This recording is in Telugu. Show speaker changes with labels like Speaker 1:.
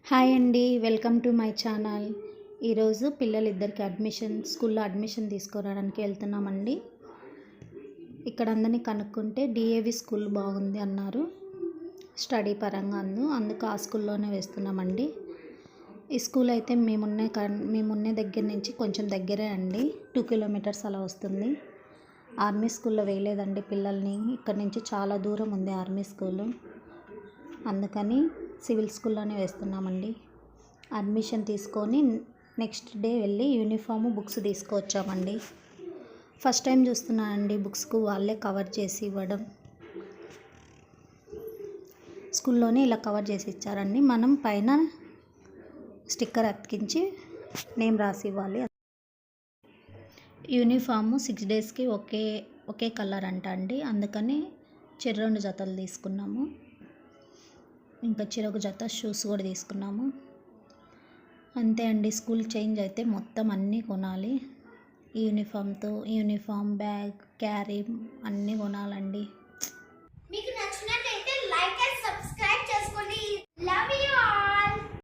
Speaker 1: హాయ్ అండి, వెల్కమ్ టు మై ఛానల్. ఈరోజు పిల్లలిద్దరికి స్కూల్లో అడ్మిషన్ తీసుకురావడానికి వెళ్తున్నామండి. ఇక్కడ అందరినీ కనుక్కుంటే డిఏవి స్కూల్ బాగుంది అన్నారు. స్టడీ పరంగా అందుకు ఆ స్కూల్లోనే వేస్తున్నామండి. ఈ స్కూల్ అయితే మేమున్నే దగ్గర నుంచి కొంచెం దగ్గరే అండి, 2 కిలోమీటర్స్ అలా వస్తుంది. ఆర్మీ స్కూల్లో వేయలేదండి పిల్లల్ని, ఇక్కడ నుంచి చాలా దూరం ఉంది ఆర్మీ స్కూలు. అందుకని సివిల్ స్కూల్లోనే వేస్తున్నామండి. అడ్మిషన్ తీసుకొని నెక్స్ట్ డే వెళ్ళి యూనిఫాము బుక్స్ తీసుకువచ్చామండి. ఫస్ట్ టైం చూస్తున్నానండి బుక్స్కు వాళ్ళే కవర్ చేసి ఇవ్వడం. స్కూల్లోనే ఇలా కవర్ చేసి ఇచ్చారండి. మనం పైన స్టిక్కర్ అతికించి నేమ్ రాసి ఇవ్వాలి. యూనిఫాము 6 డేస్కి ఒకే కలర్ అంట అండి. అందుకని 2 జతలు తీసుకున్నాము. ఇంకా చెరొక జత షూస్ కూడా తీసుకున్నాము. అంతే అండి, స్కూల్ చేంజ్ అయితే మొత్తం అన్నీ కొనాలి. యూనిఫామ్, బ్యాగ్, క్యారీ అన్నీ కొనాలండి.